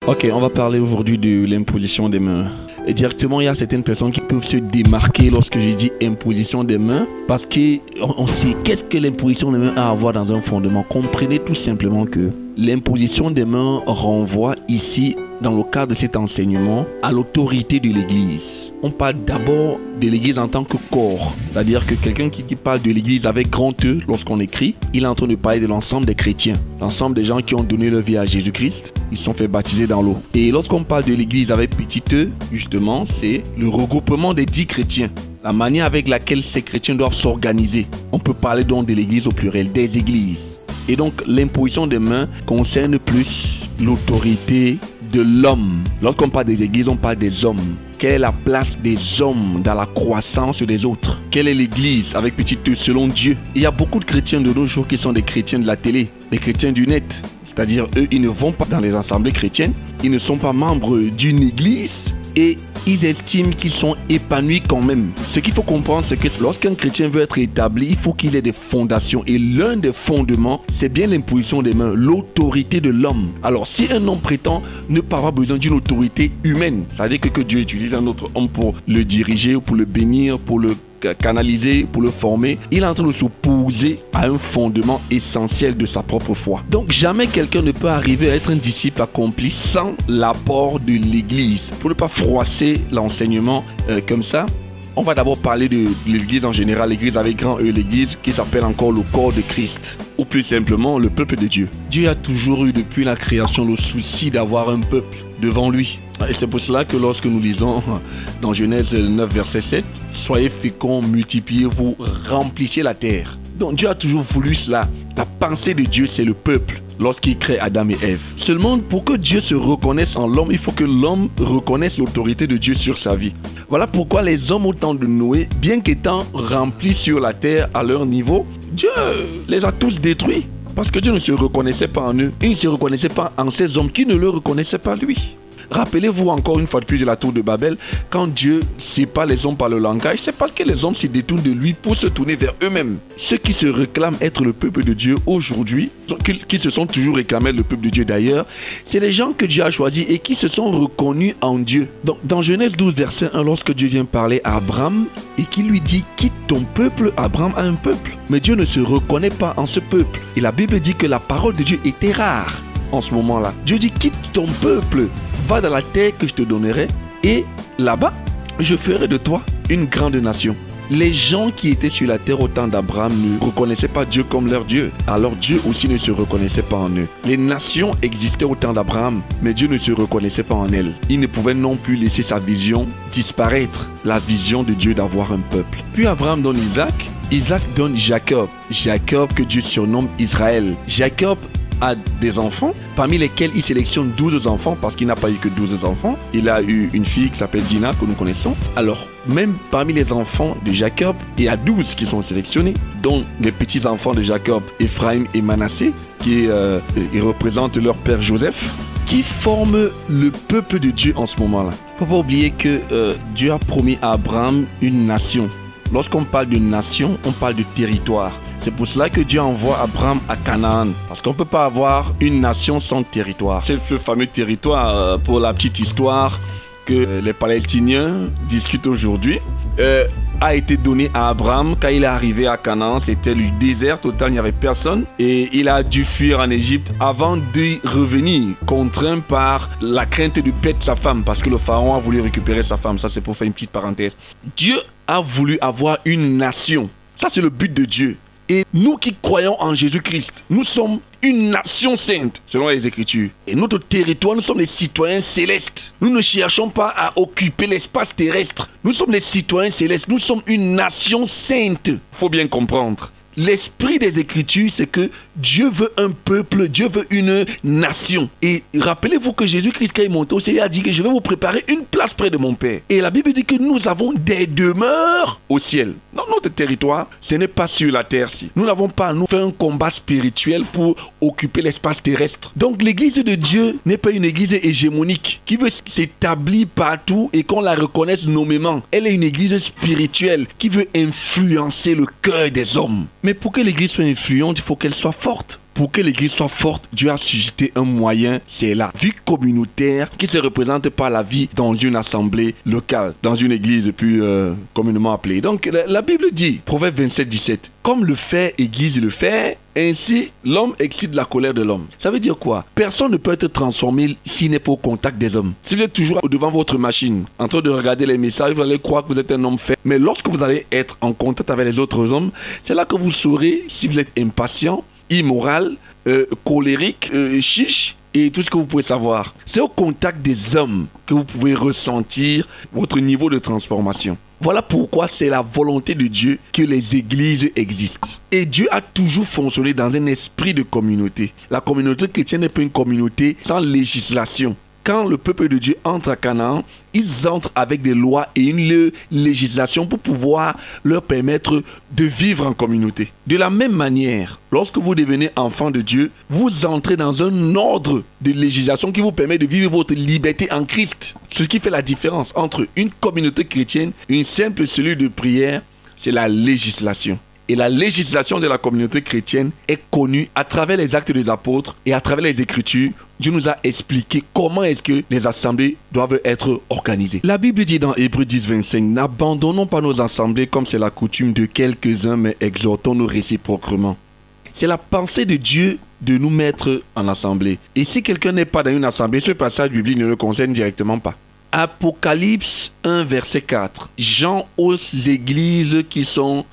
Ok, on va parler aujourd'hui de l'imposition des mains. Et directement, il y a certaines personnes qui peuvent se démarquer lorsque je dis imposition des mains, parce qu'on sait qu'est-ce que l'imposition des mains a à voir dans un fondement. Comprenez tout simplement que l'imposition des mains renvoie ici, dans le cadre de cet enseignement, à l'autorité de l'Église. On parle d'abord de l'Église en tant que corps, c'est-à-dire que quelqu'un qui parle de l'Église avec grand E lorsqu'on écrit, il est en train de parler de l'ensemble des chrétiens, l'ensemble des gens qui ont donné leur vie à Jésus-Christ, ils se sont fait baptiser dans l'eau. Et lorsqu'on parle de l'Église avec petit E, justement, c'est le regroupement des 10 chrétiens, la manière avec laquelle ces chrétiens doivent s'organiser. On peut parler donc de l'Église au pluriel, des églises. Et donc l'imposition des mains concerne plus l'autorité de l'homme. Lorsqu'on parle des églises, on parle des hommes. Quelle est la place des hommes dans la croissance des autres? Quelle est l'église avec petit e selon Dieu? Il y a beaucoup de chrétiens de nos jours qui sont des chrétiens de la télé, des chrétiens du net. C'est-à-dire, eux, ils ne vont pas dans les assemblées chrétiennes, ils ne sont pas membres d'une église et ils estiment qu'ils sont épanouis quand même. Ce qu'il faut comprendre, c'est que lorsqu'un chrétien veut être établi, il faut qu'il ait des fondations. Et l'un des fondements, c'est bien l'imposition des mains, l'autorité de l'homme. Alors, si un homme prétend ne pas avoir besoin d'une autorité humaine, c'est-à-dire que Dieu utilise un autre homme pour le diriger, pour le bénir, pour le canaliser, pour le former, il est en train de s'opposer à un fondement essentiel de sa propre foi. Donc jamais quelqu'un ne peut arriver à être un disciple accompli sans l'apport de l'Église. Pour ne pas froisser l'enseignement comme ça, on va d'abord parler de l'Église en général, l'Église avec grand E, l'Église qui s'appelle encore le corps de Christ, ou plus simplement le peuple de Dieu. Dieu a toujours eu depuis la création le souci d'avoir un peuple devant lui. Et c'est pour cela que lorsque nous lisons dans Genèse 9, verset 7, « Soyez féconds, multipliez-vous, remplissez la terre ». Donc Dieu a toujours voulu cela. La pensée de Dieu, c'est le peuple lorsqu'il crée Adam et Ève. Seulement, pour que Dieu se reconnaisse en l'homme, il faut que l'homme reconnaisse l'autorité de Dieu sur sa vie. Voilà pourquoi les hommes au temps de Noé, bien qu'étant remplis sur la terre à leur niveau, Dieu les a tous détruits. Parce que Dieu ne se reconnaissait pas en eux. Il ne se reconnaissait pas en ces hommes qui ne le reconnaissaient pas lui. Rappelez-vous encore une fois de plus de la tour de Babel, quand Dieu sépare les hommes par le langage, c'est parce que les hommes se détournent de lui pour se tourner vers eux-mêmes. Ceux qui se réclament être le peuple de Dieu aujourd'hui, qui se sont toujours réclamés le peuple de Dieu d'ailleurs, c'est les gens que Dieu a choisis et qui se sont reconnus en Dieu. Donc, dans Genèse 12, verset 1, lorsque Dieu vient parler à Abraham et qui lui dit « Quitte ton peuple », Abraham a un peuple. Mais Dieu ne se reconnaît pas en ce peuple. Et la Bible dit que la parole de Dieu était rare en ce moment-là. Dieu dit « Quitte ton peuple ». Va dans la terre que je te donnerai et là-bas, je ferai de toi une grande nation. Les gens qui étaient sur la terre au temps d'Abraham ne reconnaissaient pas Dieu comme leur Dieu. Alors Dieu aussi ne se reconnaissait pas en eux. Les nations existaient au temps d'Abraham, mais Dieu ne se reconnaissait pas en elles. Il ne pouvait non plus laisser sa vision disparaître, la vision de Dieu d'avoir un peuple. Puis Abraham donne Isaac, Isaac donne Jacob. Jacob que Dieu surnomme Israël. Jacob a des enfants, parmi lesquels il sélectionne 12 enfants parce qu'il n'a pas eu que 12 enfants. Il a eu une fille qui s'appelle Dina, que nous connaissons. Alors, même parmi les enfants de Jacob, il y a 12 qui sont sélectionnés, dont les petits-enfants de Jacob, Ephraim et Manassé, qui représentent leur père Joseph, qui forment le peuple de Dieu en ce moment-là. Il ne faut pas oublier que Dieu a promis à Abraham une nation. Lorsqu'on parle de nation, on parle de territoire. C'est pour cela que Dieu envoie Abraham à Canaan. Parce qu'on ne peut pas avoir une nation sans territoire. C'est le fameux territoire, pour la petite histoire, que les Palestiniens discutent aujourd'hui, a été donné à Abraham. Quand il est arrivé à Canaan, c'était le désert total, il n'y avait personne. Et il a dû fuir en Égypte avant d'y revenir, contraint par la crainte de perdre sa femme, parce que le pharaon a voulu récupérer sa femme. Ça, c'est pour faire une petite parenthèse. Dieu a voulu avoir une nation. Ça, c'est le but de Dieu. Et nous qui croyons en Jésus-Christ, nous sommes une nation sainte, selon les Écritures. Et notre territoire, nous sommes des citoyens célestes. Nous ne cherchons pas à occuper l'espace terrestre. Nous sommes des citoyens célestes. Nous sommes une nation sainte. Il faut bien comprendre. L'esprit des Écritures, c'est que Dieu veut un peuple, Dieu veut une nation. Et rappelez-vous que Jésus-Christ, quand il est monté au ciel, il a dit que je vais vous préparer une place près de mon Père. Et la Bible dit que nous avons des demeures au ciel. Dans notre territoire, ce n'est pas sur la terre-ci. Nous n'avons pas à nous faire un combat spirituel pour occuper l'espace terrestre. Donc l'église de Dieu n'est pas une église hégémonique qui veut s'établir partout et qu'on la reconnaisse nommément. Elle est une église spirituelle qui veut influencer le cœur des hommes. Mais pour que l'église soit influente, il faut qu'elle soit forte. pour que l'église soit forte, Dieu a suscité un moyen, c'est la vie communautaire qui se représente par la vie dans une assemblée locale, dans une église plus communément appelée. Donc la Bible dit, Proverbe 27, 17, comme le fer aiguise le fer, ainsi l'homme excite la colère de l'homme. Ça veut dire quoi? Personne ne peut être transformé s'il n'est pas au contact des hommes. Si vous êtes toujours devant votre machine, en train de regarder les messages, vous allez croire que vous êtes un homme faible. Mais lorsque vous allez être en contact avec les autres hommes, c'est là que vous saurez si vous êtes impatient, immoral, colérique, chiche et tout ce que vous pouvez savoir. C'est au contact des hommes que vous pouvez ressentir votre niveau de transformation. Voilà pourquoi c'est la volonté de Dieu que les églises existent. Et Dieu a toujours fonctionné dans un esprit de communauté. La communauté chrétienne n'est pas une communauté sans législation. Quand le peuple de Dieu entre à Canaan, ils entrent avec des lois et une législation pour pouvoir leur permettre de vivre en communauté. De la même manière, lorsque vous devenez enfant de Dieu, vous entrez dans un ordre de législation qui vous permet de vivre votre liberté en Christ. Ce qui fait la différence entre une communauté chrétienne et une simple cellule de prière, c'est la législation. Et la législation de la communauté chrétienne est connue à travers les actes des apôtres et à travers les Écritures. Dieu nous a expliqué comment est-ce que les assemblées doivent être organisées. La Bible dit dans Hébreux 10, 25, « N'abandonnons pas nos assemblées comme c'est la coutume de quelques-uns, mais exhortons-nous réciproquement. » C'est la pensée de Dieu de nous mettre en assemblée. Et si quelqu'un n'est pas dans une assemblée, ce passage biblique ne le concerne directement pas. Apocalypse 1, verset 4. Jean aux églises qui sont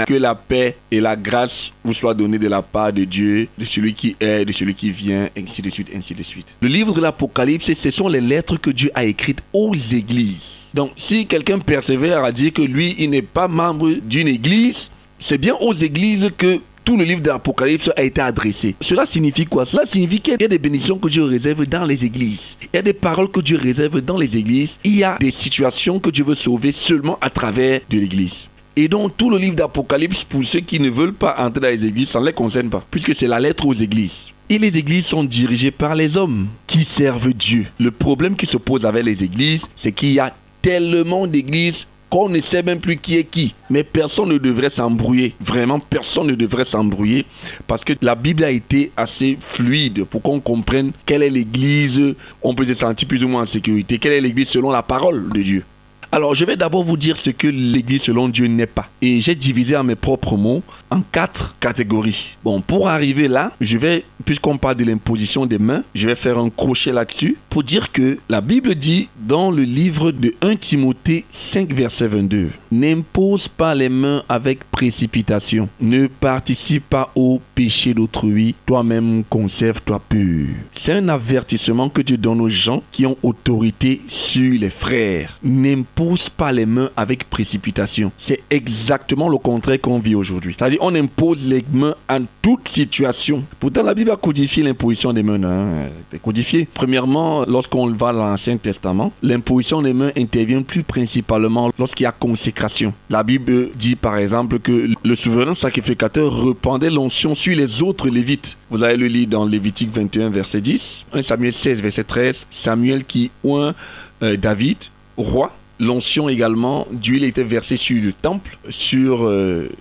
que la paix et la grâce vous soient données de la part de Dieu, de celui qui est, de celui qui vient, ainsi de suite, ainsi de suite. Le livre de l'Apocalypse, ce sont les lettres que Dieu a écrites aux églises. Donc, si quelqu'un persévère à dire que lui, il n'est pas membre d'une église, c'est bien aux églises que tout le livre de l'Apocalypse a été adressé. Cela signifie quoi? Cela signifie qu'il y a des bénédictions que Dieu réserve dans les églises. Il y a des paroles que Dieu réserve dans les églises. Il y a des situations que Dieu veut sauver seulement à travers de l'église. Et donc, tout le livre d'Apocalypse, pour ceux qui ne veulent pas entrer dans les églises, ça ne les concerne pas, puisque c'est la lettre aux églises. Et les églises sont dirigées par les hommes qui servent Dieu. Le problème qui se pose avec les églises, c'est qu'il y a tellement d'églises qu'on ne sait même plus qui est qui. Mais personne ne devrait s'embrouiller. Vraiment, personne ne devrait s'embrouiller. Parce que la Bible a été assez fluide pour qu'on comprenne quelle est l'église. On peut se sentir plus ou moins en sécurité. Quelle est l'église selon la parole de Dieu. Alors, je vais d'abord vous dire ce que l'église selon Dieu n'est pas. Et j'ai divisé en mes propres mots en 4 catégories. Bon, pour arriver là, puisqu'on parle de l'imposition des mains, je vais faire un crochet là-dessus pour dire que la Bible dit dans le livre de 1 Timothée 5, verset 22, « N'impose pas les mains avec précipitation. Ne participe pas au péché d'autrui. Toi-même conserve-toi pur. » C'est un avertissement que Dieu donne aux gens qui ont autorité sur les frères. N'impose pas les mains avec précipitation. C'est exactement le contraire qu'on vit aujourd'hui. C'est-à-dire on impose les mains en toute situation. Pourtant, la Bible a codifié l'imposition des mains. Codifié. Premièrement, lorsqu'on va dans l'Ancien Testament, l'imposition des mains intervient plus principalement lorsqu'il y a consécration. La Bible dit par exemple que le souverain sacrificateur répandait l'onction sur les autres lévites. Vous allez le lire dans Lévitique 21, verset 10, 1 Samuel 16, verset 13, Samuel qui oint David, roi. L'onction également d'huile était versée sur le temple, sur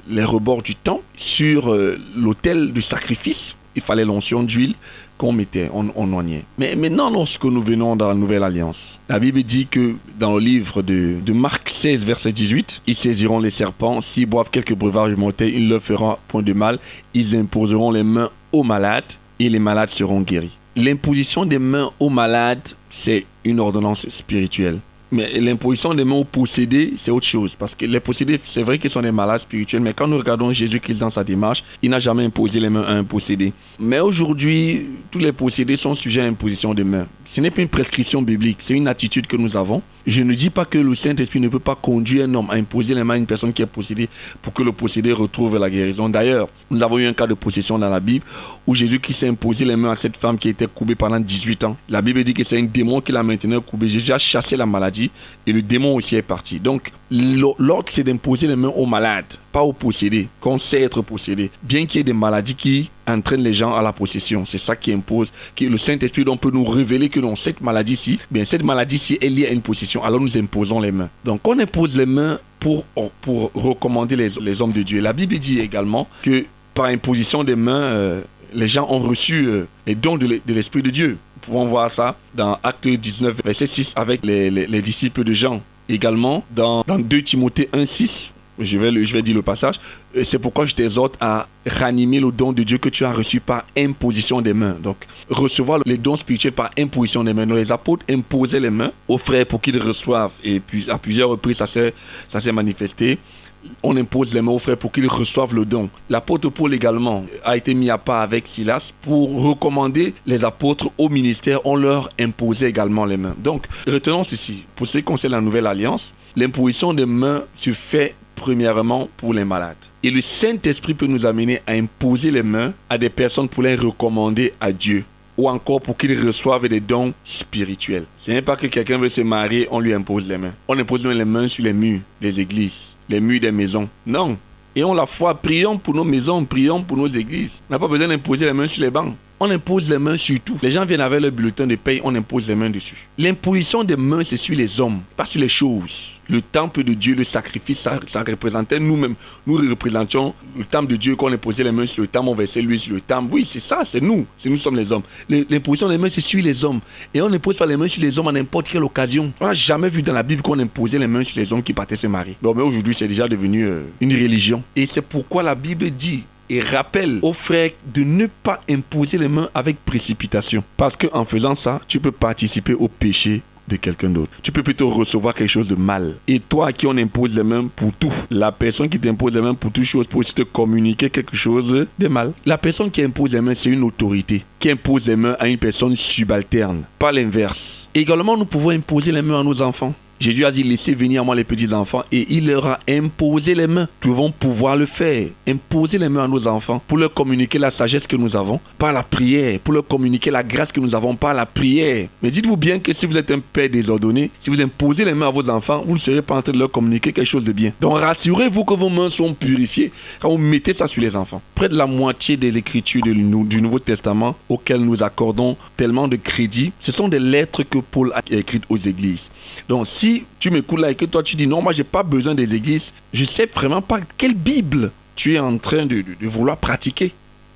les rebords du temple, sur l'autel de sacrifice. Il fallait l'onction d'huile qu'on mettait, on oignait. Mais maintenant, lorsque nous venons dans la Nouvelle Alliance, la Bible dit que dans le livre de Marc 16, verset 18, ils saisiront les serpents, s'ils boivent quelques breuvages mortels, ils ne leur feront point de mal, ils imposeront les mains aux malades et les malades seront guéris. L'imposition des mains aux malades, c'est une ordonnance spirituelle. Mais l'imposition des mains aux possédés, c'est autre chose. Parce que les possédés, c'est vrai qu'ils sont des malades spirituels. Mais quand nous regardons Jésus-Christ dans sa démarche, il n'a jamais imposé les mains à un possédé. Mais aujourd'hui, tous les possédés sont sujets à imposition des mains. Ce n'est pas une prescription biblique, c'est une attitude que nous avons. Je ne dis pas que le Saint-Esprit ne peut pas conduire un homme à imposer les mains à une personne qui est possédée pour que le possédé retrouve la guérison. D'ailleurs, nous avons eu un cas de possession dans la Bible où Jésus-Christ s'est imposé les mains à cette femme qui était coupée pendant 18 ans. La Bible dit que c'est un démon qui la maintenait coupée. Jésus a chassé la maladie et le démon aussi est parti. Donc, l'ordre, c'est d'imposer les mains aux malades, pas aux possédés, qu'on sait être possédé. Bien qu'il y ait des maladies qui entraînent les gens à la possession, c'est ça qui impose, que le Saint-Esprit peut nous révéler que dans cette maladie-ci, bien cette maladie-ci est liée à une possession, alors nous imposons les mains. Donc on impose les mains pour recommander les hommes de Dieu. La Bible dit également que par imposition des mains, les gens ont reçu les dons de l'Esprit de Dieu. Nous pouvons voir ça dans Actes 19, verset 6 avec les disciples de Jean. Également dans 2 Timothée 1, 6. Je vais dire le passage. C'est pourquoi je t'exhorte à ranimer le don de Dieu que tu as reçu par imposition des mains. Donc, recevoir les dons spirituels par imposition des mains. Donc, les apôtres imposaient les mains aux frères pour qu'ils reçoivent. Et puis, à plusieurs reprises, ça s'est manifesté. On impose les mains aux frères pour qu'ils reçoivent le don. L'apôtre Paul également a été mis à part avec Silas pour recommander les apôtres au ministère. On leur imposait également les mains. Donc, retenons ceci. Pour ce qui concerne la nouvelle alliance, l'imposition des mains se fait premièrement pour les malades. Et le Saint-Esprit peut nous amener à imposer les mains à des personnes pour les recommander à Dieu. Ou encore pour qu'ils reçoivent des dons spirituels. Ce n'est pas que quelqu'un veut se marier, on lui impose les mains. On impose les mains sur les murs des églises, les murs des maisons. Non. Ayons la foi, prions pour nos maisons, prions pour nos églises. On n'a pas besoin d'imposer les mains sur les bancs. On impose les mains sur tout. Les gens viennent avec leur bulletin de paye, on impose les mains dessus. L'imposition des mains, c'est sur les hommes, pas sur les choses. Le temple de Dieu, le sacrifice, ça représentait nous-mêmes. Nous représentions le temple de Dieu, quand on imposait les mains sur le temple, on versait l'huile sur le temple. Oui, c'est ça, c'est nous. Nous sommes les hommes. L'imposition des mains, c'est sur les hommes. Et on n'impose pas les mains sur les hommes à n'importe quelle occasion. On n'a jamais vu dans la Bible qu'on imposait les mains sur les hommes qui partaient se marier. Bon, mais aujourd'hui, c'est déjà devenu une religion. Et c'est pourquoi la Bible dit et rappelle aux frères de ne pas imposer les mains avec précipitation. Parce qu'en faisant ça, tu peux participer au péché de quelqu'un d'autre. Tu peux plutôt recevoir quelque chose de mal. Et toi à qui on impose les mains pour tout, la personne qui t'impose les mains pour toute chose peut aussi te communiquer quelque chose de mal. La personne qui impose les mains, c'est une autorité qui impose les mains à une personne subalterne, pas l'inverse. Également, nous pouvons imposer les mains à nos enfants. Jésus a dit, laissez venir à moi les petits enfants, et il leur a imposé les mains. Nous devons pouvoir le faire. Imposer les mains à nos enfants pour leur communiquer la sagesse que nous avons par la prière, pour leur communiquer la grâce que nous avons par la prière. Mais dites-vous bien que si vous êtes un père désordonné, si vous imposez les mains à vos enfants, vous ne serez pas en train de leur communiquer quelque chose de bien. Donc rassurez-vous que vos mains sont purifiées quand vous mettez ça sur les enfants. Près de la moitié des écritures du Nouveau Testament auxquelles nous accordons tellement de crédit, ce sont des lettres que Paul a écrites aux églises. Donc si tu m'écoutes là et que toi tu dis non, moi j'ai pas besoin des églises, je sais vraiment pas quelle Bible tu es en train de vouloir pratiquer.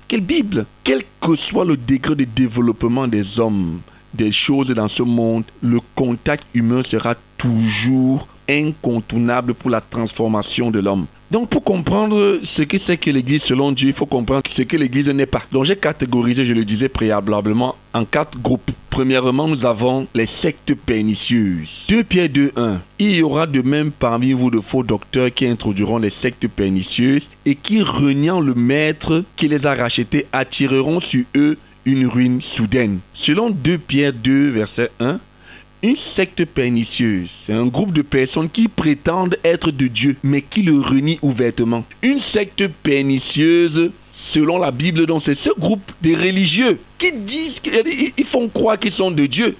Quelle Bible? Quel que soit le degré de développement des hommes, des choses dans ce monde, le contact humain sera toujours incontournable pour la transformation de l'homme. Donc pour comprendre ce que c'est que l'église selon Dieu, il faut comprendre ce que l'église n'est pas. Donc j'ai catégorisé, je le disais préalablement, en 4 groupes. Premièrement, nous avons les sectes pernicieuses. 2 Pierre 2:1. Il y aura de même parmi vous de faux docteurs qui introduiront les sectes pernicieuses et qui, reniant le maître qui les a rachetés, attireront sur eux une ruine soudaine. Selon 2 Pierre 2, verset 1, une secte pernicieuse, c'est un groupe de personnes qui prétendent être de Dieu, mais qui le renient ouvertement. Une secte pernicieuse, selon la Bible, donc c'est ce groupe de religieux qui disent, ils font croire qu'ils sont de Dieu,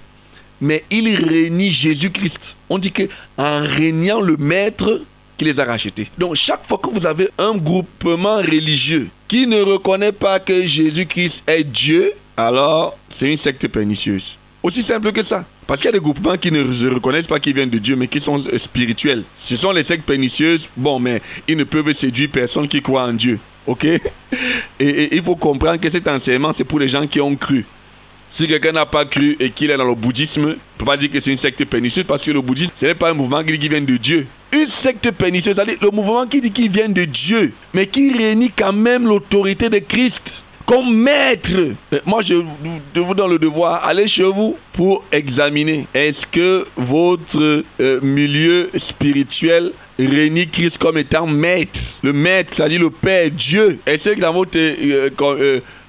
mais ils renient Jésus-Christ. On dit qu'en reniant le maître qui les a rachetés. Donc chaque fois que vous avez un groupement religieux qui ne reconnaît pas que Jésus-Christ est Dieu, alors c'est une secte pernicieuse. Aussi simple que ça. Parce qu'il y a des groupements qui ne reconnaissent pas qu'ils viennent de Dieu, mais qui sont spirituels. Ce sont les sectes pernicieuses, bon, mais ils ne peuvent séduire personne qui croit en Dieu. Ok? Et il faut comprendre que cet enseignement, c'est pour les gens qui ont cru. Si quelqu'un n'a pas cru et qu'il est dans le bouddhisme, on ne peut pas dire que c'est une secte pernicieuse, parce que le bouddhisme, ce n'est pas un mouvement qui dit qu'il vient de Dieu. Une secte pernicieuse, c'est-à-dire le mouvement qui dit qu'il vient de Dieu, mais qui renie quand même l'autorité de Christ comme maître. Moi, je vous donne le devoir, allez chez vous pour examiner. Est-ce que votre milieu spirituel renie Christ comme étant maître? Le maître, c'est-à-dire le Père, Dieu. Est-ce que dans votre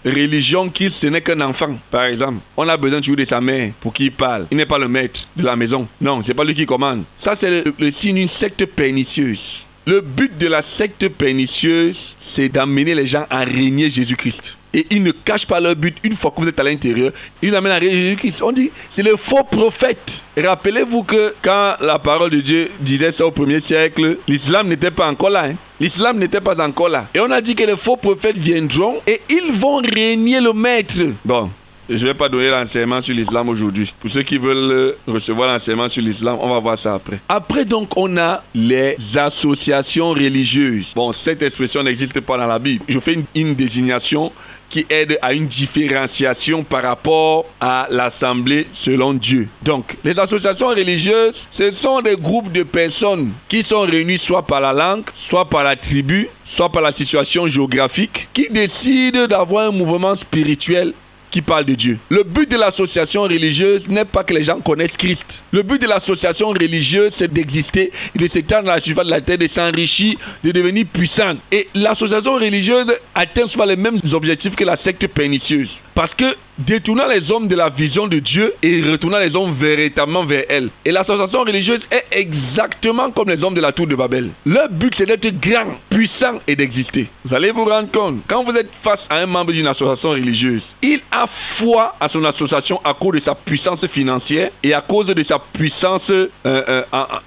religion, Christ, ce n'est qu'un enfant, par exemple? On a besoin toujours de sa mère pour qu'il parle. Il n'est pas le maître de la maison. Non, c'est pas lui qui commande. Ça, c'est le signe d'une secte pernicieuse. Le but de la secte pernicieuse, c'est d'amener les gens à régner Jésus-Christ. Et ils ne cachent pas leur but. Une fois que vous êtes à l'intérieur, ils amènent à régner Jésus-Christ. On dit, c'est les faux prophètes. Rappelez-vous que quand la parole de Dieu disait ça au 1er siècle, l'islam n'était pas encore là. L'islam n'était pas encore là. Et on a dit que les faux prophètes viendront et ils vont régner le maître. Bon. je ne vais pas donner l'enseignement sur l'islam aujourd'hui. Pour ceux qui veulent recevoir l'enseignement sur l'islam, on va voir ça après. Après, donc, on a les associations religieuses. Bon, cette expression n'existe pas dans la Bible. Je fais une désignation qui aide à une différenciation par rapport à l'assemblée selon Dieu. Donc, les associations religieuses, ce sont des groupes de personnes qui sont réunis soit par la langue, soit par la tribu, soit par la situation géographique, qui décident d'avoir un mouvement spirituel qui parle de Dieu. Le but de l'association religieuse n'est pas que les gens connaissent Christ. Le but de l'association religieuse, c'est d'exister, de s'étendre à la surface de la terre, de s'enrichir, de devenir puissante. Et l'association religieuse atteint souvent les mêmes objectifs que la secte pernicieuse. Parce que détournant les hommes de la vision de Dieu et retournant les hommes véritablement vers elle. Et l'association religieuse est exactement comme les hommes de la tour de Babel. Leur but, c'est d'être grand, puissant et d'exister. Vous allez vous rendre compte, quand vous êtes face à un membre d'une association religieuse, il a foi à son association à cause de sa puissance financière et à cause de sa puissance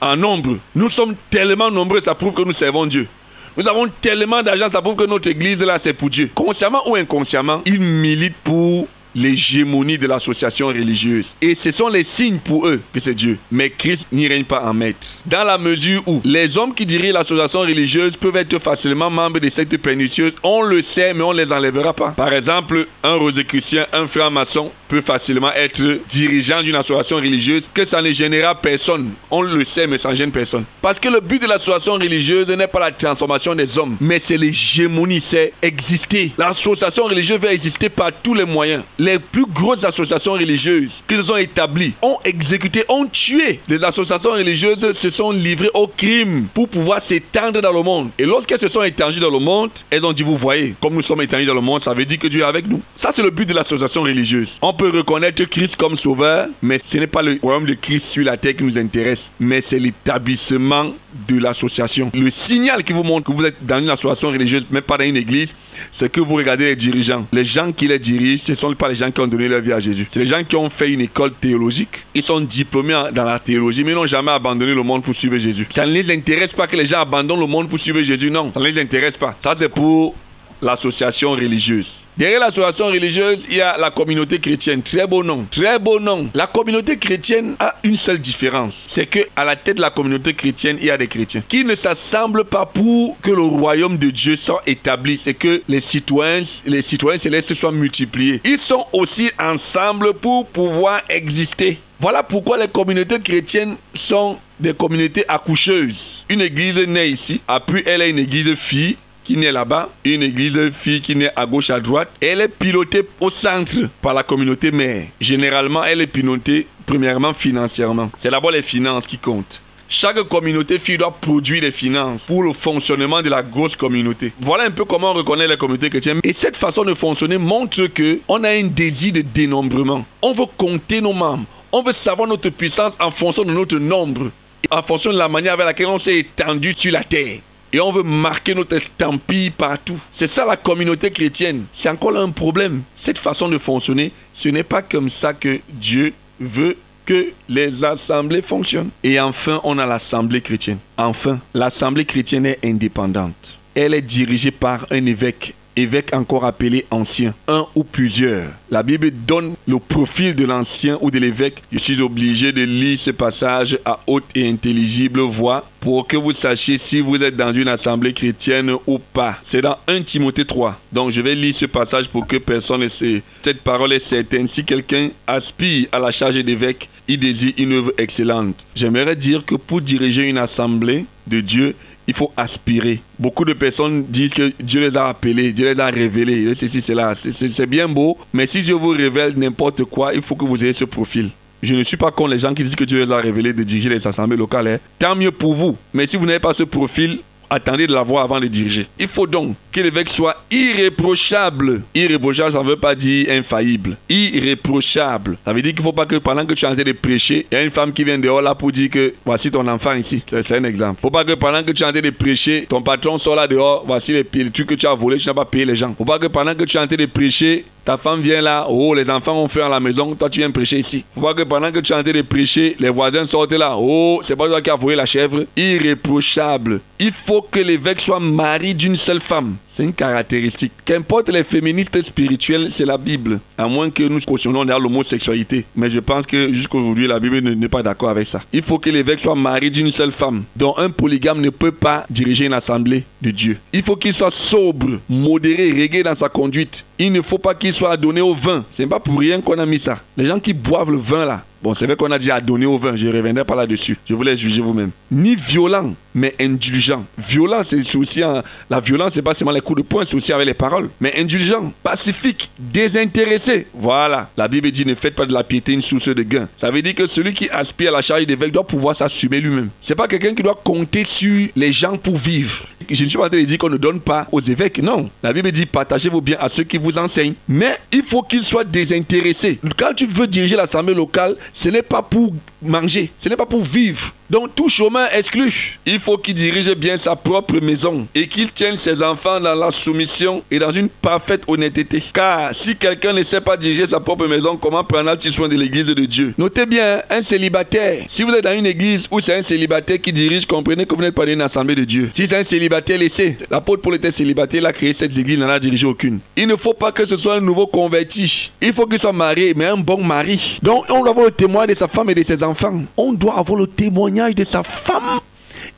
en nombre. Nous sommes tellement nombreux, ça prouve que nous servons Dieu. Nous avons tellement d'argent, ça prouve que notre église là, c'est pour Dieu. Consciemment ou inconsciemment, ils militent pour l'hégémonie de l'association religieuse. Et ce sont les signes pour eux que c'est Dieu. Mais Christ n'y règne pas en maître. Dans la mesure où les hommes qui dirigent l'association religieuse peuvent être facilement membres des sectes pernicieuses, on le sait, mais on ne les enlèvera pas. Par exemple, un rosicrucien, un franc-maçon peut facilement être dirigeant d'une association religieuse, que ça ne gênera personne. On le sait, mais ça ne gêne personne. Parce que le but de l'association religieuse n'est pas la transformation des hommes, mais c'est l'hégémonie, c'est exister. L'association religieuse va exister par tous les moyens. Les plus grosses associations religieuses qui se sont établies ont exécuté, ont tué. Les associations religieuses se sont livrées au crime pour pouvoir s'étendre dans le monde. Et lorsqu'elles se sont étendues dans le monde, elles ont dit, vous voyez, comme nous sommes étendus dans le monde, ça veut dire que Dieu est avec nous. Ça, c'est le but de l'association religieuse. On peut reconnaître Christ comme sauveur, mais ce n'est pas le royaume de Christ sur la terre qui nous intéresse, mais c'est l'établissement de l'association. Le signal qui vous montre que vous êtes dans une association religieuse, mais pas dans une église, c'est que vous regardez les dirigeants. Les gens qui les dirigent, ce ne sont pas les gens qui ont donné leur vie à Jésus. C'est les gens qui ont fait une école théologique. Ils sont diplômés dans la théologie, mais ils n'ont jamais abandonné le monde pour suivre Jésus. Ça ne les intéresse pas que les gens abandonnent le monde pour suivre Jésus, non. Ça ne les intéresse pas. Ça, c'est pour l'association religieuse. Derrière l'association religieuse, il y a la communauté chrétienne. Très beau nom. Très beau nom. La communauté chrétienne a une seule différence. C'est qu'à la tête de la communauté chrétienne, il y a des chrétiens qui ne s'assemblent pas pour que le royaume de Dieu soit établi. C'est que les citoyens célestes soient multipliés. Ils sont aussi ensemble pour pouvoir exister. Voilà pourquoi les communautés chrétiennes sont des communautés accoucheuses. Une église naît ici. Après, elle est une église fille qui naît là-bas, une église fille qui naît à gauche, à droite. Elle est pilotée au centre par la communauté mère. Généralement, elle est pilotée premièrement financièrement. C'est d'abord les finances qui comptent. Chaque communauté fille doit produire des finances pour le fonctionnement de la grosse communauté. Voilà un peu comment on reconnaît les communautés chrétiennes. Et cette façon de fonctionner montre qu'on a un désir de dénombrement. On veut compter nos membres. On veut savoir notre puissance en fonction de notre nombre, en fonction de la manière avec laquelle on s'est étendu sur la terre. Et on veut marquer notre estampille partout. C'est ça la communauté chrétienne. C'est encore là un problème. Cette façon de fonctionner, ce n'est pas comme ça que Dieu veut que les assemblées fonctionnent. Et enfin, on a l'assemblée chrétienne. Enfin, l'assemblée chrétienne est indépendante. Elle est dirigée par un évêque. Évêque encore appelé ancien, un ou plusieurs. La Bible donne le profil de l'ancien ou de l'évêque. Je suis obligé de lire ce passage à haute et intelligible voix pour que vous sachiez si vous êtes dans une assemblée chrétienne ou pas. C'est dans 1 Timothée 3. Donc je vais lire ce passage pour que personne ne sait. Cette parole est certaine. Si quelqu'un aspire à la charge d'évêque, il désire une œuvre excellente. J'aimerais dire que pour diriger une assemblée de Dieu, il faut aspirer. Beaucoup de personnes disent que Dieu les a appelés, Dieu les a révélés, ceci, cela. C'est bien beau, mais si Dieu vous révèle n'importe quoi, il faut que vous ayez ce profil. Je ne suis pas contre les gens qui disent que Dieu les a révélés de diriger les assemblées locales. Tant mieux pour vous. Mais si vous n'avez pas ce profil, attendez de l'avoir avant de diriger. Il faut donc que l'évêque soit irréprochable. Irréprochable, ça ne veut pas dire infaillible. Irréprochable. Ça veut dire qu'il ne faut pas que pendant que tu es en train de prêcher, il y a une femme qui vient dehors là pour dire que voici ton enfant ici. C'est un exemple. Il ne faut pas que pendant que tu es en train de prêcher, ton patron sort là dehors, voici les trucs que tu as volés, tu n'as pas payé les gens. Il ne faut pas que pendant que tu es en train de prêcher, Ta femme vient là, oh, les enfants ont faim à la maison, toi tu viens prêcher ici. Faut pas que pendant que tu es en train de prêcher, les voisins sortent là, oh, c'est pas toi qui as volé la chèvre. Irréprochable. Il faut que l'évêque soit mari d'une seule femme. C'est une caractéristique. Qu'importe les féministes spirituels, c'est la Bible. À moins que nous cautionnons l'homosexualité. Mais je pense que jusqu'aujourd'hui, la Bible n'est pas d'accord avec ça. Il faut que l'évêque soit mari d'une seule femme. Donc un polygame ne peut pas diriger une assemblée de Dieu. Il faut qu'il soit sobre, modéré, réglé dans sa conduite. Il ne faut pas qu'il soit adonné au vin. Ce n'est pas pour rien qu'on a mis ça. Les gens qui boivent le vin là. Bon, c'est vrai qu'on a dit adonné au vin, je ne reviendrai pas là-dessus. Je vous laisse juger vous-même. Ni violent, mais indulgent. Violent, c'est aussi... La violence, c'est pas seulement les coups de poing, c'est aussi avec les paroles. Mais indulgent, pacifique, désintéressé. Voilà. La Bible dit, ne faites pas de la piété une source de gain. Ça veut dire que celui qui aspire à la charge d'évêque doit pouvoir s'assumer lui-même. C'est pas quelqu'un qui doit compter sur les gens pour vivre. Je ne suis pas en train de dire qu'on ne donne pas aux évêques. Non. La Bible dit, partagez vos biens à ceux qui vous enseignent. Mais il faut qu'il soit désintéressé. Quand tu veux diriger l'assemblée locale, ce n'est pas pour manger, ce n'est pas pour vivre. Donc tout chemin exclu. Il faut qu'il dirige bien sa propre maison et qu'il tienne ses enfants dans la soumission et dans une parfaite honnêteté. Car si quelqu'un ne sait pas diriger sa propre maison, comment prendra-t-il soin de l'église de Dieu? Notez bien, un célibataire. Si vous êtes dans une église où c'est un célibataire qui dirige, comprenez que vous n'êtes pas dans une assemblée de Dieu. Si c'est un célibataire laissé, l'apôtre Paul était célibataire, il a créé cette église, il n'en a dirigé aucune. Il ne faut pas que ce soit un nouveau converti. Il faut qu'il soit marié, mais un bon mari. Donc on doit avoir le témoignage de sa femme et de ses enfants. On doit avoir le témoignage de sa femme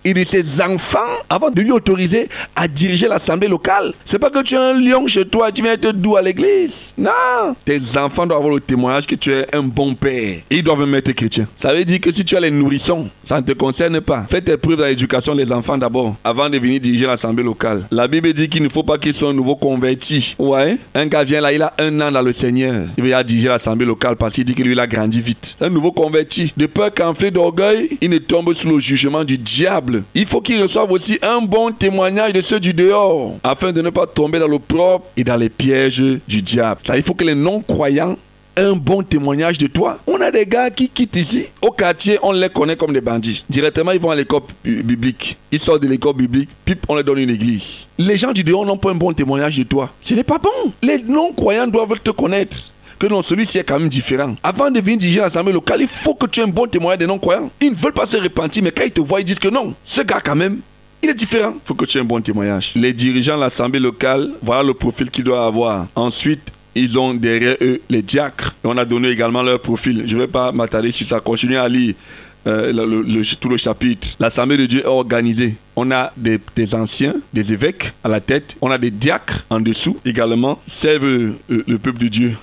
et de ses enfants avant de lui autoriser à diriger l'assemblée locale. C'est pas que tu as un lion chez toi et tu viens être doux à l'église. Non. Tes enfants doivent avoir le témoignage que tu es un bon père. Et ils doivent même être chrétiens. Ça veut dire que si tu as les nourrissons, ça ne te concerne pas. Fais tes preuves dans l'éducation des enfants d'abord, avant de venir diriger l'assemblée locale. La Bible dit qu'il ne faut pas qu'il soit un nouveau converti. Ouais. Un gars vient là, il a 1 an dans le Seigneur. Il va diriger l'assemblée locale parce qu'il dit que lui, il a grandi vite. Un nouveau converti. De peur qu'enflé d'orgueil, il ne tombe sous le jugement du diable. Il faut qu'il reçoive aussi un bon témoignage de ceux du dehors, afin de ne pas tomber dans l'opprobre et dans les pièges du diable. Ça, il faut que les non-croyants aient un bon témoignage de toi. On a des gars qui quittent ici. Au quartier, on les connaît comme des bandits. Directement, ils vont à l'école biblique. Ils sortent de l'école biblique, puis on les donne une église. Les gens du dehors n'ont pas un bon témoignage de toi. Ce n'est pas bon. Les non-croyants doivent te connaître. Que non, celui-ci est quand même différent. Avant de venir diriger l'assemblée locale, il faut que tu aies un bon témoignage des non-croyants. Ils ne veulent pas se repentir, mais quand ils te voient, ils disent que non, ce gars quand même, il est différent. Il faut que tu aies un bon témoignage. Les dirigeants de l'assemblée locale, voilà le profil qu'ils doivent avoir. Ensuite, ils ont derrière eux les diacres. Et on a donné également leur profil. Je ne vais pas m'attarder sur ça. Continuez à lire tout le chapitre. L'assemblée de Dieu est organisée. On a des anciens, des évêques à la tête. On a des diacres en dessous également. Servent le peuple de Dieu.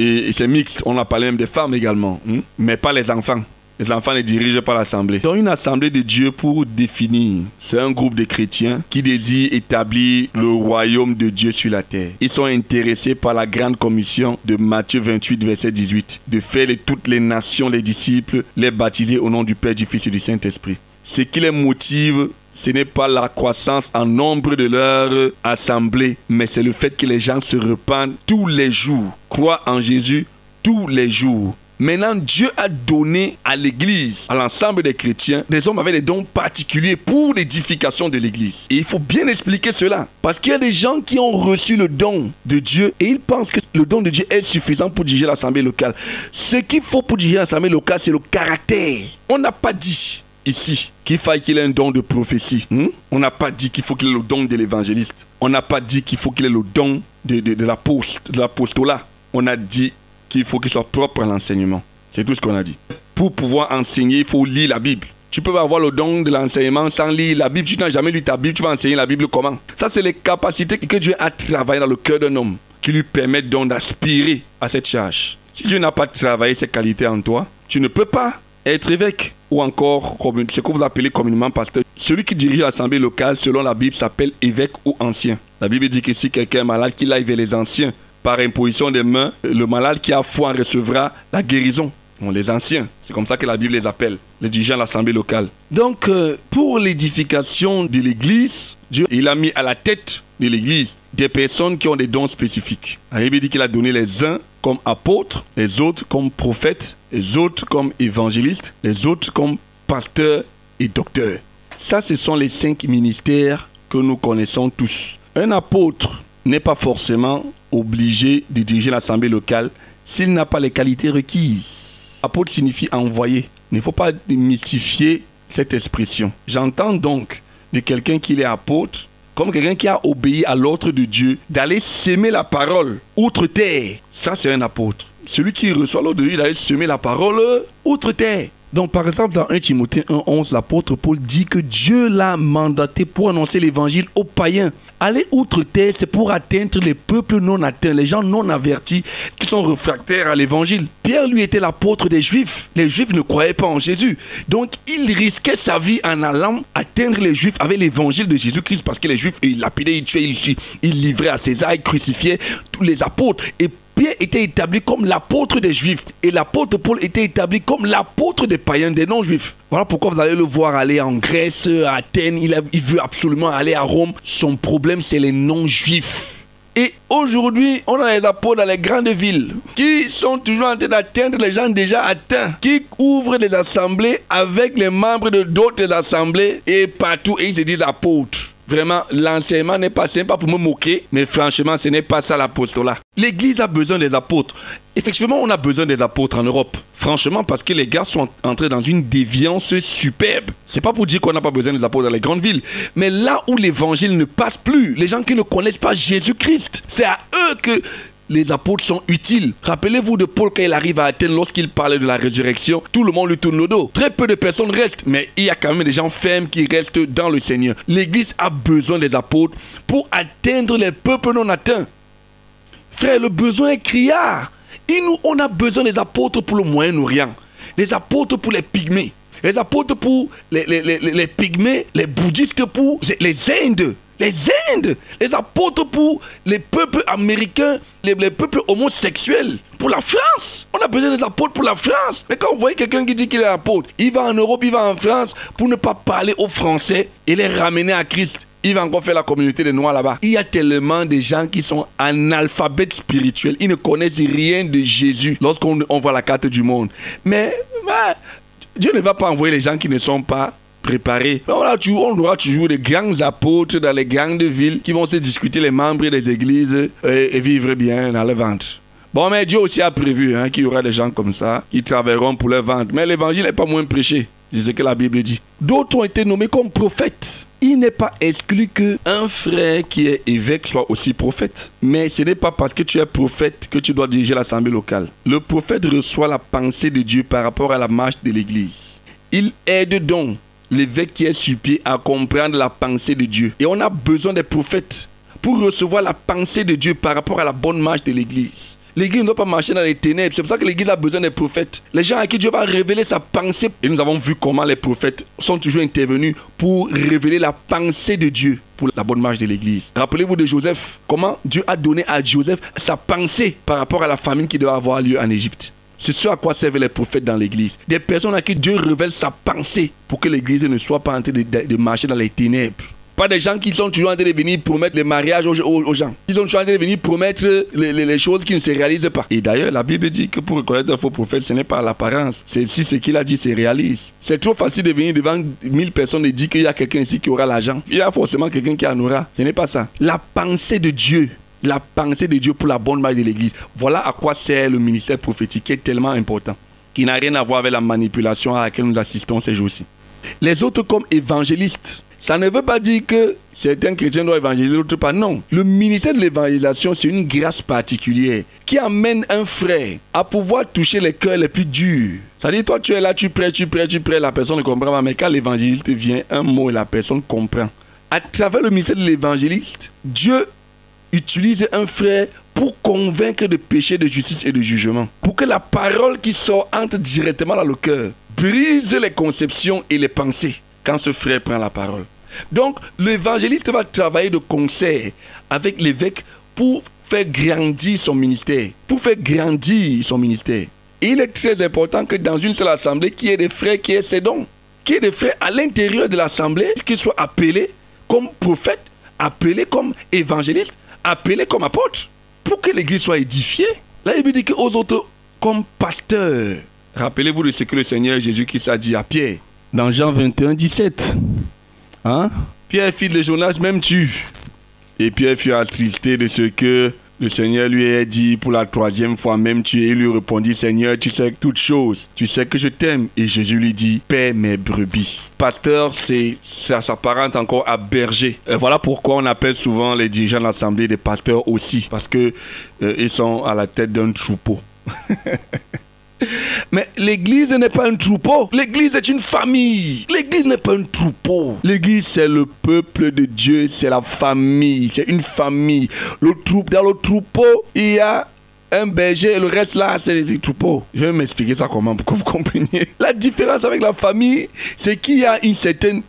Et c'est mixte, on a parlé même des femmes également, mais pas les enfants. Les enfants ne dirigent pas l'assemblée. Dans une assemblée de Dieu, pour définir, c'est un groupe de chrétiens qui désirent établir le royaume de Dieu sur la terre. Ils sont intéressés par la grande commission de Matthieu 28, verset 18, de faire de toutes les nations les disciples, les baptiser au nom du Père, du Fils et du Saint-Esprit. Ce qui les motive, ce n'est pas la croissance en nombre de leur assemblée, mais c'est le fait que les gens se repentent tous les jours, croient en Jésus tous les jours. Maintenant, Dieu a donné à l'église, à l'ensemble des chrétiens, des hommes avec des dons particuliers pour l'édification de l'église. Et il faut bien expliquer cela. Parce qu'il y a des gens qui ont reçu le don de Dieu et ils pensent que le don de Dieu est suffisant pour diriger l'assemblée locale. Ce qu'il faut pour diriger l'assemblée locale, c'est le caractère. On n'a pas dit ici qu'il faille qu'il ait un don de prophétie. On n'a pas dit qu'il faut qu'il ait le don de l'évangéliste. On n'a pas dit qu'il faut qu'il ait le don de l'apostolat. On a dit qu'il faut qu'il soit propre à l'enseignement. C'est tout ce qu'on a dit. Pour pouvoir enseigner, il faut lire la Bible. Tu peux avoir le don de l'enseignement sans lire la Bible. Tu n'as jamais lu ta Bible, tu vas enseigner la Bible comment? Ça, c'est les capacités que Dieu a travaillées dans le cœur d'un homme qui lui permettent donc d'aspirer à cette charge. Si Dieu n'a pas travaillé ces qualités en toi, tu ne peux pas être évêque ou encore ce que vous appelez communément pasteur. Celui qui dirige l'assemblée locale, selon la Bible, s'appelle évêque ou ancien. La Bible dit que si quelqu'un est malade, qu'il aille vers les anciens. Par imposition des mains, le malade qui a foi en recevra la guérison. Bon, les anciens, c'est comme ça que la Bible les appelle, les dirigeants de l'assemblée locale. Donc, pour l'édification de l'église, Dieu il a mis à la tête de l'église des personnes qui ont des dons spécifiques. La Bible dit qu'il a donné les uns comme apôtres, les autres comme prophètes, les autres comme évangélistes, les autres comme pasteurs et docteurs. Ça, ce sont les 5 ministères que nous connaissons tous. Un apôtre n'est pas forcément obligé de diriger l'assemblée locale s'il n'a pas les qualités requises. Apôtre signifie envoyé. Il ne faut pas mystifier cette expression. J'entends donc de quelqu'un qui est apôtre comme quelqu'un qui a obéi à l'ordre de Dieu d'aller semer la parole outre-terre. Ça, c'est un apôtre. Celui qui reçoit l'ordre de Dieu d'aller semer la parole outre-terre. Donc, par exemple, dans 1 Timothée 1,11, l'apôtre Paul dit que Dieu l'a mandaté pour annoncer l'évangile aux païens. Aller outre-terre, c'est pour atteindre les peuples non atteints, les gens non avertis qui sont réfractaires à l'évangile. Pierre, lui, était l'apôtre des Juifs. Les Juifs ne croyaient pas en Jésus. Donc, il risquait sa vie en allant atteindre les Juifs avec l'évangile de Jésus-Christ parce que les Juifs, ils lapidaient, ils tuaient, ils livraient à César, ils crucifiaient tous les apôtres. Et Pierre était établi comme l'apôtre des Juifs et l'apôtre Paul était établi comme l'apôtre des païens, des non-juifs. Voilà pourquoi vous allez le voir aller en Grèce, à Athènes, il veut absolument aller à Rome. Son problème, c'est les non-juifs. Et aujourd'hui, on a les apôtres dans les grandes villes qui sont toujours en train d'atteindre les gens déjà atteints, qui ouvrent des assemblées avec les membres de d'autres assemblées et partout, et ils se disent apôtres. Vraiment, l'enseignement n'est pas simple pour me moquer, mais franchement, ce n'est pas ça l'apostolat. L'Église a besoin des apôtres. Effectivement, on a besoin des apôtres en Europe. Franchement, parce que les gars sont entrés dans une déviance superbe. C'est pas pour dire qu'on n'a pas besoin des apôtres dans les grandes villes. Mais là où l'évangile ne passe plus, les gens qui ne connaissent pas Jésus-Christ, c'est à eux que les apôtres sont utiles. Rappelez-vous de Paul quand il arrive à Athènes, lorsqu'il parlait de la résurrection, tout le monde lui tourne le dos. Très peu de personnes restent, mais il y a quand même des gens fermes qui restent dans le Seigneur. L'Église a besoin des apôtres pour atteindre les peuples non atteints. Frère, le besoin est criard. Et nous, on a besoin des apôtres pour le Moyen-Orient, des apôtres pour les pygmées, les apôtres pour les pygmées, les bouddhistes pour les Indes. Les Indes, les apôtres pour les peuples américains, les peuples homosexuels, pour la France. On a besoin des apôtres pour la France. Mais quand vous voyez quelqu'un qui dit qu'il est apôtre, il va en Europe, il va en France pour ne pas parler aux Français et les ramener à Christ. Il va encore faire la communauté des Noirs là-bas. Il y a tellement de gens qui sont analphabètes spirituels. Ils ne connaissent rien de Jésus lorsqu'on voit la carte du monde. Mais Dieu ne va pas envoyer les gens qui ne sont pas préparés. On aura toujours des grands apôtres dans les grandes villes qui vont se discuter les membres des églises et vivre bien dans le ventre. Bon, mais Dieu aussi a prévu qu'il y aura des gens comme ça qui travailleront pour leur ventre. Mais l'évangile n'est pas moins prêché. C'est ce que la Bible dit. D'autres ont été nommés comme prophètes. Il n'est pas exclu qu'un frère qui est évêque soit aussi prophète. Mais ce n'est pas parce que tu es prophète que tu dois diriger l'assemblée locale. Le prophète reçoit la pensée de Dieu par rapport à la marche de l'église. Il aide donc l'évêque qui est sur pied à comprendre la pensée de Dieu. Et on a besoin des prophètes pour recevoir la pensée de Dieu par rapport à la bonne marche de l'église. L'église ne doit pas marcher dans les ténèbres. C'est pour ça que l'église a besoin des prophètes. Les gens à qui Dieu va révéler sa pensée. Et nous avons vu comment les prophètes sont toujours intervenus pour révéler la pensée de Dieu pour la bonne marche de l'église. Rappelez-vous de Joseph. Comment Dieu a donné à Joseph sa pensée par rapport à la famine qui doit avoir lieu en Égypte. C'est ce à quoi servent les prophètes dans l'église. Des personnes à qui Dieu révèle sa pensée pour que l'église ne soit pas en train de marcher dans les ténèbres. Pas des gens qui sont toujours en train de venir promettre les mariages aux gens. Ils sont toujours en train de venir promettre les choses qui ne se réalisent pas. Et d'ailleurs, la Bible dit que pour reconnaître un faux prophète, ce n'est pas l'apparence. C'est si ce qu'il a dit se réalise. C'est trop facile de venir devant 1000 personnes et dire qu'il y a quelqu'un ici qui aura l'argent. Il y a forcément quelqu'un qui en aura. Ce n'est pas ça. La pensée de Dieu. La pensée de Dieu pour la bonne marche de l'église. Voilà à quoi sert le ministère prophétique qui est tellement important. Qui n'a rien à voir avec la manipulation à laquelle nous assistons ces jours-ci. Les autres comme évangélistes. Ça ne veut pas dire que certains chrétiens doivent évangéliser, d'autres pas. Non. Le ministère de l'évangélisation, c'est une grâce particulière qui amène un frère à pouvoir toucher les cœurs les plus durs. C'est-à-dire, toi, tu es là, tu prêches, la personne ne comprend pas. Mais quand l'évangéliste vient, un mot et la personne comprend. À travers le ministère de l'évangéliste, Dieu utilise un frère pour convaincre de péché, de justice et de jugement. Pour que la parole qui sort entre directement dans le cœur, brise les conceptions et les pensées. Quand ce frère prend la parole. Donc, l'évangéliste va travailler de concert avec l'évêque pour faire grandir son ministère. Et il est très important que dans une seule assemblée, qu'il y ait des frères qui aient ces dons. Qu'il y ait des frères à l'intérieur de l'assemblée qui soient appelés comme prophètes, appelés comme évangélistes, appelés comme apôtres. Pour que l'église soit édifiée. Là, il dit qu'aux autres, comme pasteurs. Rappelez-vous de ce que le Seigneur Jésus-Christ a dit à Pierre. Dans Jean 21, 17. Pierre, fils de Jonas, m'aimes-tu? Et Pierre fut attristé de ce que le Seigneur lui a dit pour la 3e fois même tué. Il lui répondit, Seigneur, tu sais toutes choses. Tu sais que je t'aime. Et Jésus lui dit, paie mes brebis. Pasteur, ça s'apparente encore à berger. Et voilà pourquoi on appelle souvent les dirigeants de l'assemblée des pasteurs aussi. Parce que ils sont à la tête d'un troupeau. Mais l'église n'est pas un troupeau. L'église est une famille. L'église n'est pas un troupeau. L'église, c'est le peuple de Dieu. C'est la famille. C'est une famille. Dans le troupeau, il y a un berger et le reste là, c'est des troupeaux. Je vais m'expliquer ça comment pour que vous compreniez. La différence avec la famille, c'est qu'il y a une certaine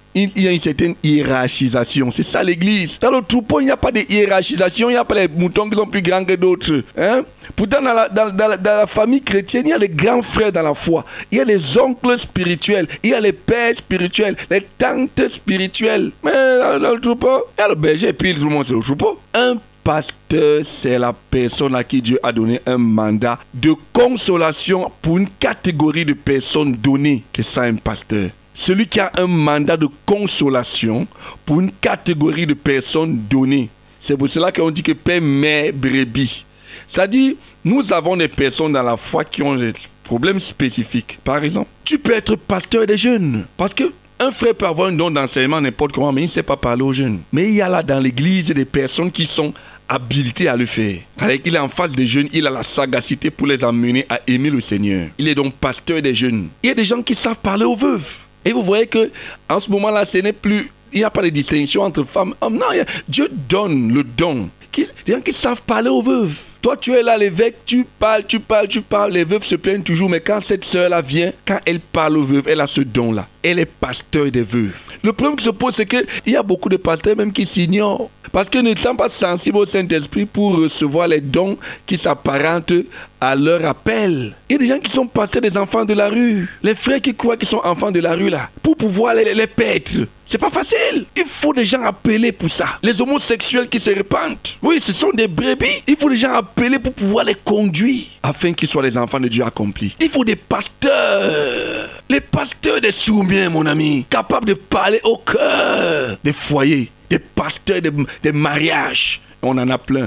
hiérarchisation. C'est ça l'église. Dans le troupeau, il n'y a pas de hiérarchisation. Il n'y a pas les moutons qui sont plus grands que d'autres. Hein? Pourtant, dans la famille chrétienne, il y a les grands frères dans la foi. Il y a les oncles spirituels. Il y a les pères spirituels. Les tantes spirituelles. Mais dans le troupeau, il y a le berger et puis tout le monde c'est le troupeau. Un pasteur, c'est la personne à qui Dieu a donné un mandat de consolation pour une catégorie de personnes données. C'est ça un pasteur. Celui qui a un mandat de consolation pour une catégorie de personnes données. C'est pour cela qu'on dit que paie mes brebis. C'est-à-dire, nous avons des personnes dans la foi qui ont des problèmes spécifiques. Par exemple, tu peux être pasteur des jeunes. Parce que un frère peut avoir un don d'enseignement n'importe comment, mais il ne sait pas parler aux jeunes. Mais il y a là dans l'église des personnes qui sont habilitées à le faire. Il est en face des jeunes, il a la sagacité pour les amener à aimer le Seigneur. Il est donc pasteur des jeunes. Il y a des gens qui savent parler aux veuves. Et vous voyez que en ce moment-là, ce n'est plus, il n'y a pas de distinction entre femmes et hommes. Non, Dieu donne le don. Des gens qui savent parler aux veuves. Toi, tu es là, l'évêque, tu parles. Les veuves se plaignent toujours, mais quand cette sœur-là vient, quand elle parle aux veuves, elle a ce don-là. Elle est pasteur des veuves. Le problème qui se pose, c'est qu'il y a beaucoup de pasteurs même qui s'ignorent. Parce qu'ils ne sont pas sensibles au Saint-Esprit pour recevoir les dons qui s'apparentent à leur appel. Il y a des gens qui sont pasteurs des enfants de la rue. Les frères qui croient qu'ils sont enfants de la rue, là, pour pouvoir les paître. C'est pas facile. Il faut des gens appelés pour ça. Les homosexuels qui se répandent. Oui, ce sont des brebis. Il faut des gens appelés pour pouvoir les conduire afin qu'ils soient les enfants de Dieu accomplis. Il faut des pasteurs. Les pasteurs des soumiens, mon ami. Capables de parler au cœur des foyers. Des pasteurs des mariages. On en a plein.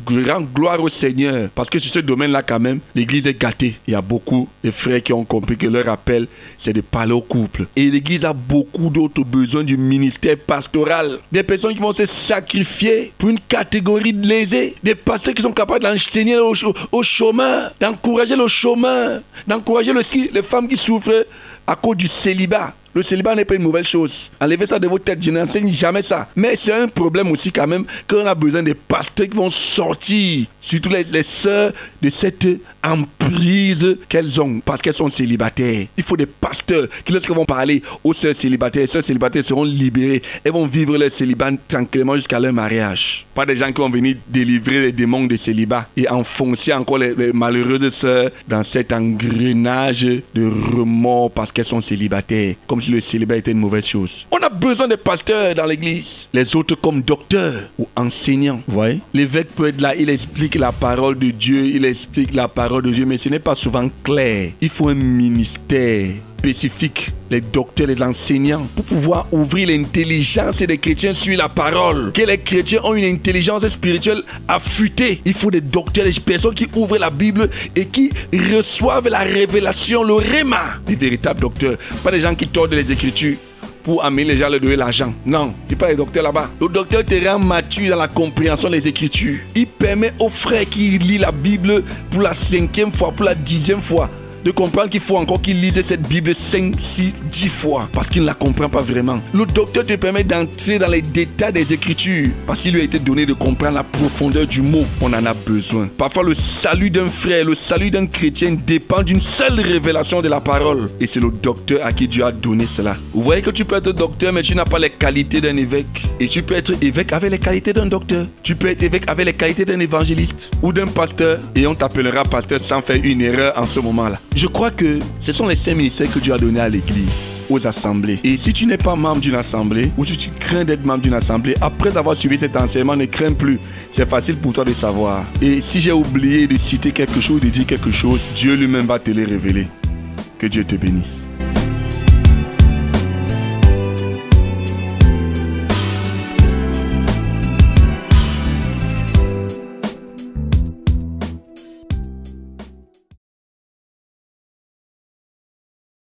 Grande gloire au Seigneur. Parce que sur ce domaine-là, quand même, l'église est gâtée. Il y a beaucoup de frères qui ont compris que leur appel, c'est de parler au couple. Et l'église a beaucoup d'autres besoins du ministère pastoral. Des personnes qui vont se sacrifier pour une catégorie de lésés. Des pasteurs qui sont capables d'enseigner aux chômeurs, d'encourager le chômeur, d'encourager les femmes qui souffrent à cause du célibat. Le célibat n'est pas une mauvaise chose. Enlevez ça de vos têtes, je n'enseigne jamais ça. Mais c'est un problème aussi quand même qu'on a besoin des pasteurs qui vont sortir, surtout les sœurs, de cette emprise qu'elles ont parce qu'elles sont célibataires. Il faut des pasteurs qui, lorsqu'ils vont parler aux sœurs célibataires, les sœurs célibataires seront libérées. Elles vont vivre leur célibat tranquillement jusqu'à leur mariage. Pas des gens qui vont venir délivrer les démons de célibat et enfoncer encore les malheureuses sœurs dans cet engrenage de remords parce qu'elles sont célibataires. Comme si le célibat était une mauvaise chose. On a besoin de pasteurs dans l'église. Les autres comme docteurs ou enseignants. Vous voyez? L'évêque peut être là, il explique la parole de Dieu, il explique la parole de Dieu, mais ce n'est pas souvent clair. Il faut un ministère spécifique, les docteurs, les enseignants, pour pouvoir ouvrir l'intelligence des chrétiens sur la parole. Que les chrétiens ont une intelligence spirituelle affûtée. Il faut des docteurs, des personnes qui ouvrent la Bible et qui reçoivent la révélation, le réma, des véritables docteurs. Pas des gens qui tordent les Écritures pour amener les gens à leur donner l'argent. Non, c'est pas les docteurs là-bas. Le docteur te rend mature dans la compréhension des Écritures. Il permet aux frères qui lisent la Bible pour la 5e fois, pour la 10e fois, de comprendre qu'il faut encore qu'il lise cette Bible 5, 6, 10 fois parce qu'il ne la comprend pas vraiment. Le docteur te permet d'entrer dans les détails des Écritures parce qu'il lui a été donné de comprendre la profondeur du mot. On en a besoin. Parfois, le salut d'un frère, le salut d'un chrétien dépend d'une seule révélation de la parole. Et c'est le docteur à qui Dieu a donné cela. Vous voyez que tu peux être docteur, mais tu n'as pas les qualités d'un évêque. Et tu peux être évêque avec les qualités d'un docteur. Tu peux être évêque avec les qualités d'un évangéliste ou d'un pasteur. Et on t'appellera pasteur sans faire une erreur en ce moment-là. Je crois que ce sont les 5 ministères que Dieu a donnés à l'église, aux assemblées. Et si tu n'es pas membre d'une assemblée, ou si tu crains d'être membre d'une assemblée, après avoir suivi cet enseignement, ne crains plus. C'est facile pour toi de savoir. Et si j'ai oublié de citer quelque chose, de dire quelque chose, Dieu lui-même va te le révéler. Que Dieu te bénisse.